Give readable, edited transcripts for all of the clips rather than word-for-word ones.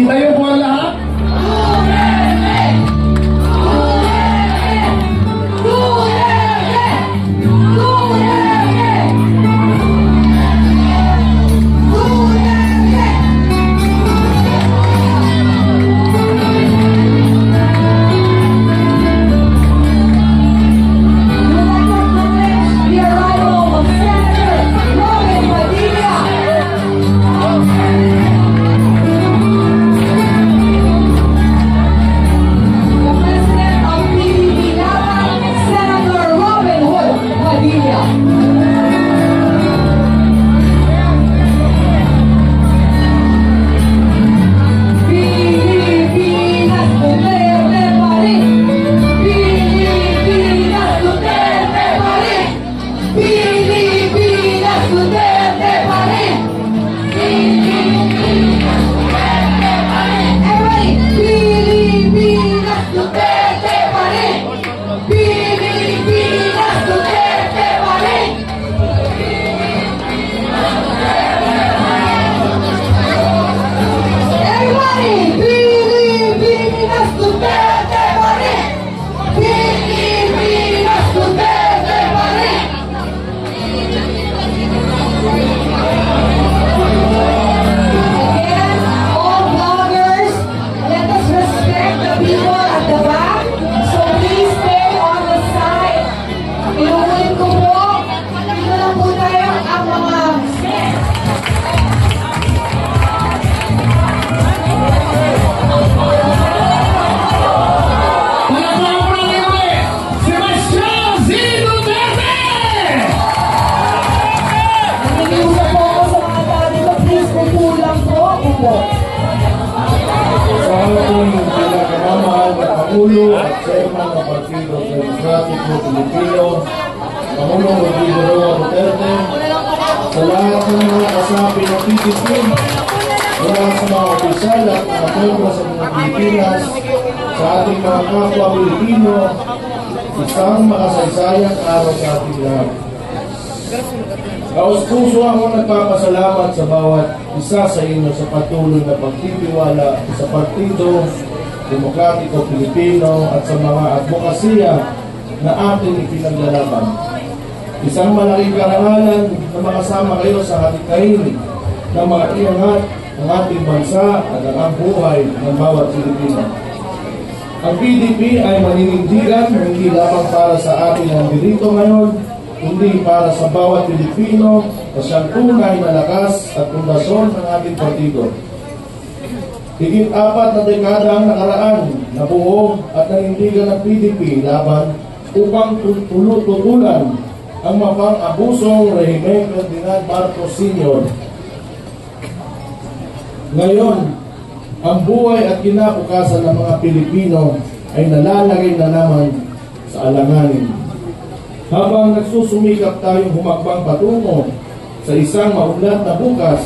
Sitayo po ang lahat. Pangulo at Chairman ng Partido Demokratiko Pilipino, Pangulong Rodrigo Roa Duterte, sa lahat ng mga kasapi ng PDP, mula sa mga opisyal at mga membro sa mga Pilipinas, sa ating mga kapwa Pilipino, isang makasaysayang araw sa ating lahat. Kaus-puso ako nagpapasalamat sa bawat isa sa inyo sa patuloy na pagtitiwala sa Partido Demokratiko Pilipino at sa mga advokasya na ating ipinaglalaban. Isang malaking karangalan na makasama kayo sa halikain ng mga iangat ng ating bansa at ang buhay ng bawat Pilipino. Ang PDP ay maninindigan hindi lamang para sa ating nandito ngayon, kundi para sa bawat Pilipino na siyang tunay na lakas at pundasyon ng ating partido. Higit 4 na dekada ang nakaraan na buo at nanindigan ng PDP laban upang tutulan ang mapang-abusong rehimeng Ferdinand Marcos Sr. Ngayon, ang buhay at kinabukasan ng mga Pilipino ay nalalagay na naman sa alanganin. Habang nagsusumikap tayong humakbang patungo sa isang maunlad na bukas,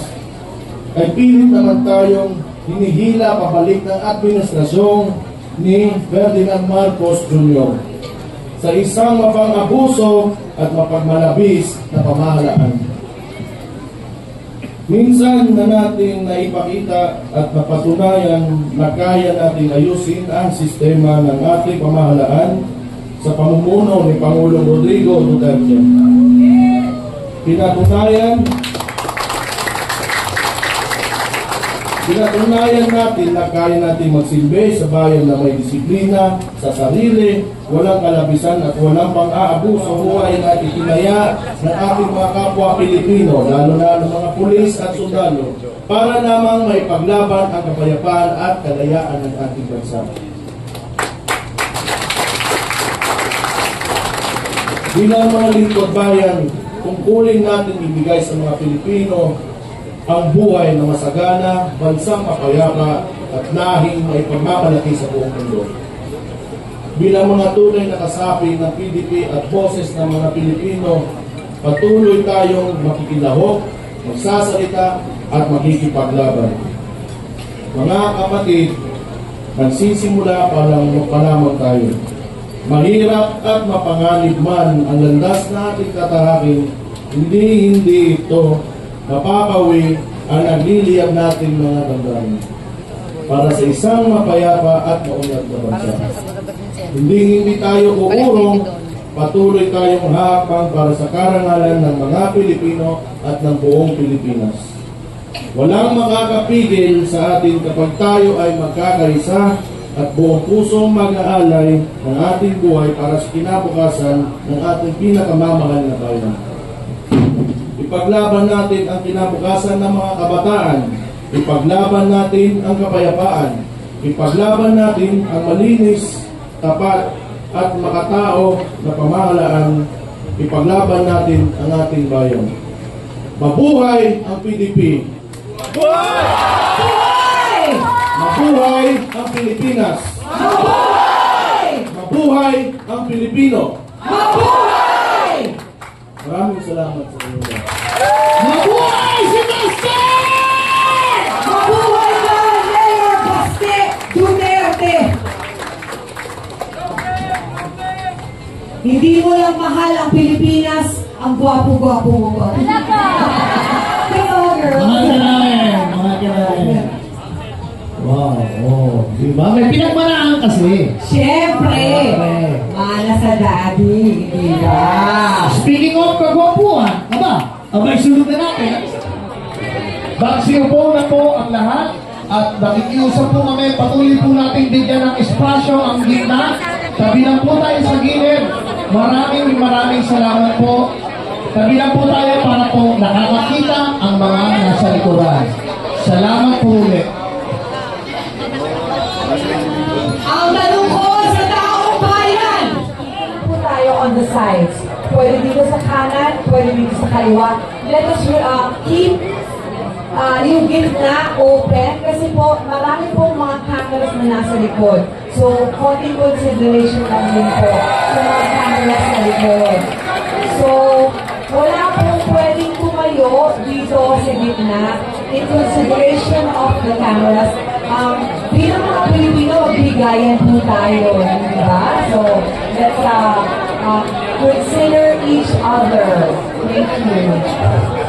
ay pilit naman tayong hinihila pabalik ng administrasyong ni Ferdinand Marcos Jr. sa isang mapang-abuso at mapagmalabis na pamahalaan. Minsan na natin naipakita at napatunayan na kaya natin ayusin ang sistema ng ating pamahalaan sa pamumuno ni Pangulong Rodrigo Duterte. Pinatunayan natin na kaya natin magsilbi sa bayan na may disiplina sa sarili, walang kalabisan at walang pang-aabos sa buhay na itinaya ng ating mga kapwa Pilipino, lalo na ng mga pulis at sundalo, para lamang may paglaban ang kapayapaan at kalayaan ng ating bansa. Bilang mga lingkod bayan, tungkulin natin ibigay sa mga Pilipino ang buhay na masagana, bansang mapayapa at lahing may pagmamalaki sa buong mundo. Bilang mga tunay na kasapi ng PDP at boses ng mga Pilipino, patuloy tayong makikilahok, magsasalita at makikipaglaban. Mga kapatid, nagsisimula pa lamang tayo. Mahirap at mapanganib man ang landas na ating tatahakin, hindi ito mapapawi ang nagliliyab natin mga damdamin. para sa isang mapayapa at maunlad na bansa. Hindi tayo uurong, patuloy tayong hahakbang para sa karangalan ng mga Pilipino at ng buong Pilipinas. Walang makakapigil sa atin kapag tayo ay magkakaisa at buong pusong mag-aalay ng ating buhay para sa kinabukasan ng ating pinakamamahal na bayan. Ipaglaban natin ang kinabukasan ng mga kabataan. Ipaglaban natin ang kapayapaan. Ipaglaban natin ang malinis, tapat, at makatao na pamahalaan. Ipaglaban natin ang ating bayan. Mabuhay ang PDP! Mabuhay! Mabuhay ang Pilipinas! Mabuhay! Mabuhay ang Pilipino! Mabuhay! Maraming salamat sa inyo. Mabuhay si Baste! Mabuhay ka, Mayor Baste Duterte! Hindi mo lang mahal ang Pilipinas, ang gwapo-gwapo mo ba? Hello, girl! Mahal ka namin! Mahal ka namin! Wow! Oh, diba? May pinagmanaan kasi. Siyempre! Mana sa daddy, di ba? Speaking of kagwapuan, abay sunod na natin. Magsiupo na po ang lahat at nakikiusap po kami, patuloy po natin bigyan ng espasyo ang gitna. Tabi lang po tayo sa gilid. Maraming salamat po. Tabi lang po tayo para po nakakakita ang mga nasa likuran. Salamat po ulit. Ang tanong ko sa taong bayan! Po tayo on the sides. Pwede dito sa kanan, pwede dito sa kaliwa. Let us keep yung gitna open kasi po marami pong mga cameras na nasa likod. So, konting consideration lang din po sa mga cameras sa likod. So, wala pong pwedeng tumayo dito sa gitna in consideration of the cameras. Bilang mga Pilipino, bigayan po tayo, di ba? So, let's consider each other. Thank you.